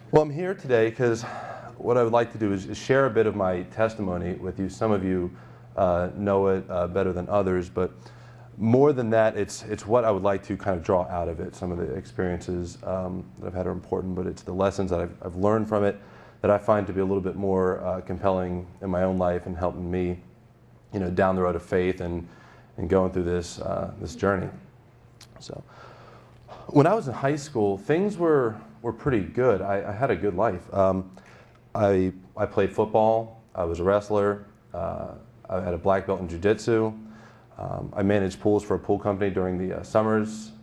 Well, I'm here today because what I would like to do is share a bit of my testimony with you. Some of you know it better than others, but more than that, it's what I would like to kind of draw out of it. Some of the experiences that I've had are important, but it's the lessons that I've learned from it that I find to be a little bit more compelling in my own life and helping me, down the road of faith and going through this journey. So, when I was in high school, things were pretty good. I had a good life. I played football. I was a wrestler. I had a black belt in jiu-jitsu. I managed pools for a pool company during the summers,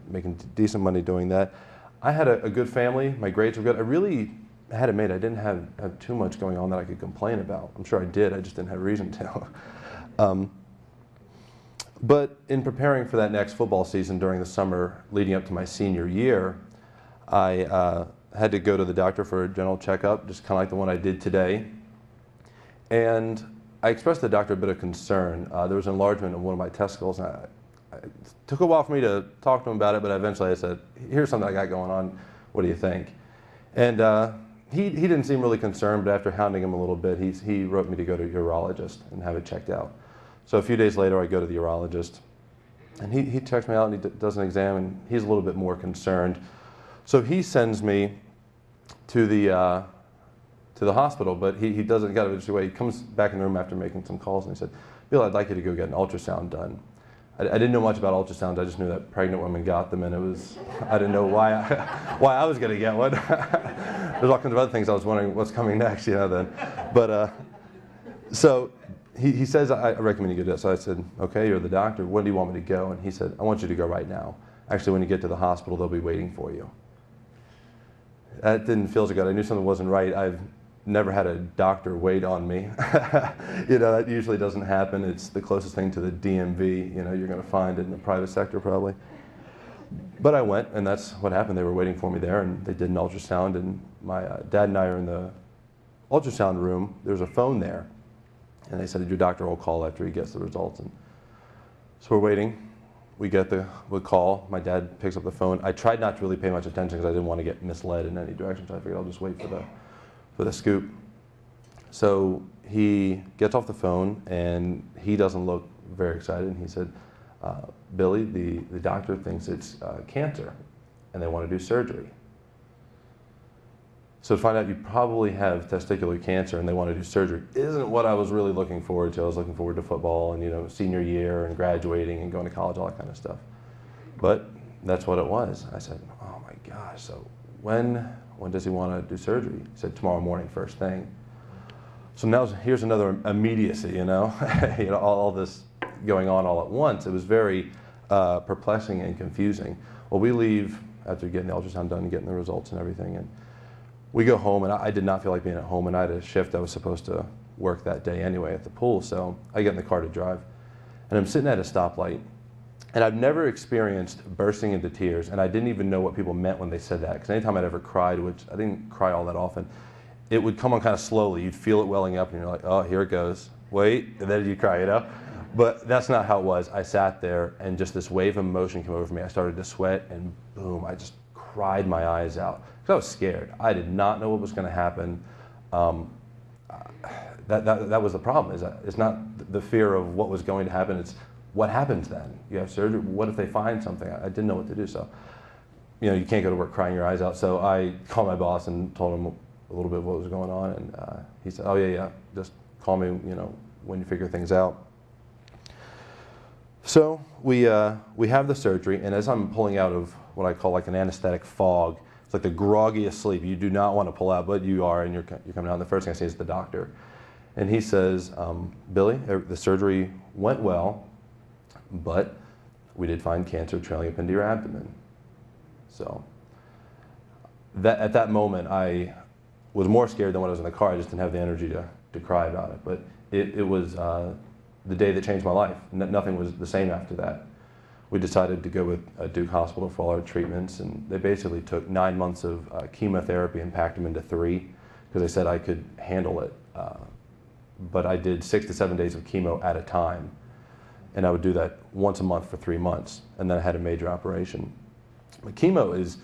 making decent money doing that. I had a good family. My grades were good. I really had it made. I didn't have too much going on that I could complain about. I'm sure I did. I just didn't have reason to. But in preparing for that next football season during the summer leading up to my senior year, I had to go to the doctor for a general checkup, just kind of like the one I did today. And I expressed to the doctor a bit of concern. There was an enlargement of one of my testicles. And it took a while for me to talk to him about it, but eventually I said, here's something I got going on. What do you think? And he didn't seem really concerned, but after hounding him a little bit, he wrote me to go to a urologist and have it checked out. So a few days later, I go to the urologist, and he checks me out and he does an exam, and he's a little bit more concerned. So he sends me to the hospital, but he doesn't get it away. He comes back in the room after making some calls, and he said, "Bill, I'd like you to go get an ultrasound done." I didn't know much about ultrasounds. I just knew that pregnant women got them, and I didn't know why I was going to get one. There's all kinds of other things I was wondering what's coming next, then. But so. He says, I recommend you go do that. So I said, okay, you're the doctor. When do you want me to go? And he said, I want you to go right now. Actually, when you get to the hospital, they'll be waiting for you. That didn't feel so good. I knew something wasn't right. I've never had a doctor wait on me. That usually doesn't happen. It's the closest thing to the DMV, you're going to find in the private sector probably. But I went, and that's what happened. They were waiting for me there, and they did an ultrasound. And my dad and I are in the ultrasound room. There's a phone there. And they said, your doctor will call after he gets the results. And so we're waiting. We get the call. My dad picks up the phone. I tried not to really pay much attention because I didn't want to get misled in any direction. So I figured I'll just wait for the scoop. So he gets off the phone, and he doesn't look very excited. And he said, Billy, the doctor thinks it's cancer, and they want to do surgery. So to find out you probably have testicular cancer and they want to do surgery isn't what I was really looking forward to. I was looking forward to football and, senior year and graduating and going to college, all that kind of stuff. But that's what it was. I said, oh my gosh, so when does he want to do surgery? He said, tomorrow morning, first thing. So now here's another immediacy, all this going on all at once. It was very perplexing and confusing. Well, we leave after getting the ultrasound done and getting the results and everything, and we go home, and I did not feel like being at home, and I had a shift I was supposed to work that day anyway at the pool, so I get in the car to drive. And I'm sitting at a stoplight, and I've never experienced bursting into tears, and I didn't even know what people meant when they said that, because anytime I'd ever cried, which I didn't cry all that often, it would come on kind of slowly. You'd feel it welling up, and you're like, oh, here it goes. Wait, and then you cry, But that's not how it was. I sat there, and just this wave of emotion came over me. I started to sweat, and boom, I just cried my eyes out. Because I was scared. I did not know what was going to happen. That was the problem. It's not the fear of what was going to happen. It's what happens then. You have surgery. What if they find something? I didn't know what to do. So, you can't go to work crying your eyes out. So I called my boss and told him a little bit of what was going on. And he said, oh, yeah, just call me, when you figure things out. So we have the surgery, and as I'm pulling out of what I call like an anesthetic fog, it's like the groggiest sleep. You do not want to pull out, but you are, and you're coming out. And the first thing I say is the doctor. And he says, Billy, the surgery went well, but we did find cancer trailing up into your abdomen. So at that moment, I was more scared than when I was in the car. I just didn't have the energy to cry about it. But it was the day that changed my life. Nothing was the same after that. We decided to go with Duke Hospital for all our treatments, and they basically took 9 months of chemotherapy and packed them into 3 because they said I could handle it. But I did 6 to 7 days of chemo at a time, and I would do that once a month for 3 months, and then I had a major operation. But chemo is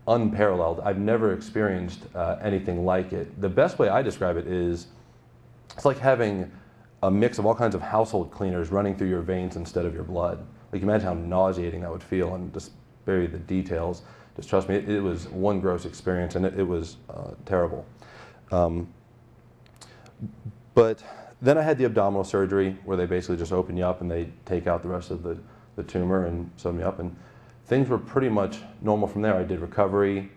unparalleled. I've never experienced anything like it. The best way I describe it is it's like having a mix of all kinds of household cleaners running through your veins instead of your blood. Like, imagine how nauseating that would feel, and just bury the details. Just trust me, it was one gross experience, and it was terrible. But then I had the abdominal surgery where they basically just open you up and they take out the rest of the tumor and sew me up, and things were pretty much normal from there. I did recovery.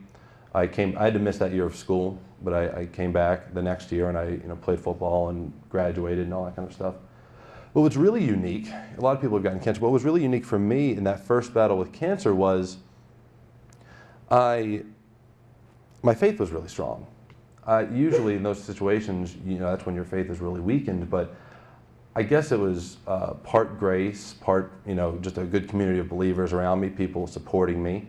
I had to miss that year of school, but I came back the next year and I played football and graduated and all that kind of stuff. What was really unique, a lot of people have gotten cancer, but what was really unique for me in that first battle with cancer was my faith was really strong. Usually in those situations, that's when your faith is really weakened, but I guess it was part grace, part just a good community of believers around me, people supporting me,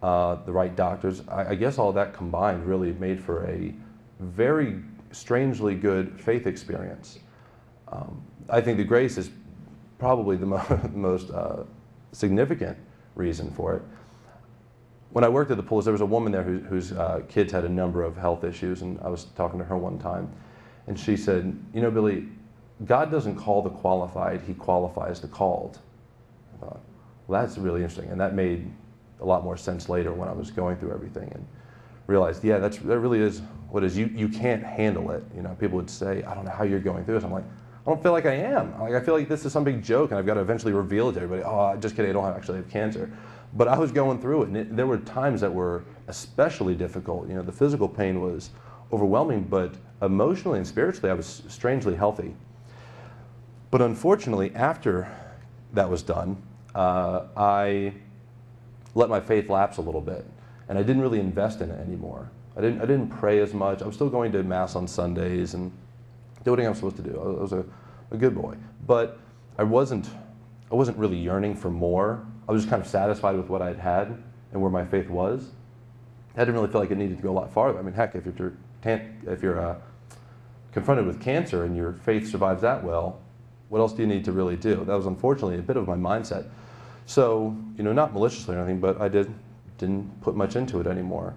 the right doctors. I guess all that combined really made for a very strangely good faith experience. I think the grace is probably the most significant reason for it. When I worked at the pools, there was a woman there whose kids had a number of health issues, and I was talking to her one time, and she said, Billy, God doesn't call the qualified, He qualifies the called. I thought, well, that's really interesting, and that made a lot more sense later when I was going through everything and realized, yeah, that really is what it is. You can't handle it. People would say, I don't know how you're going through this. I'm like, I don't feel like I am. I feel like this is some big joke, and I've got to eventually reveal it to everybody. Oh, just kidding, I don't actually have cancer. But I was going through it, and there were times that were especially difficult. The physical pain was overwhelming, but emotionally and spiritually, I was strangely healthy. But unfortunately, after that was done, I let my faith lapse a little bit, and I didn't really invest in it anymore. I didn't pray as much. I was still going to Mass on Sundays and doing what I was supposed to do. I was a good boy, but I wasn't really yearning for more. I was just kind of satisfied with what I'd had and where my faith was. I didn't really feel like it needed to go a lot farther. I mean, heck, if you're confronted with cancer and your faith survives that well, what else do you need to really do? That was unfortunately a bit of my mindset. So, not maliciously or anything, but I didn't put much into it anymore.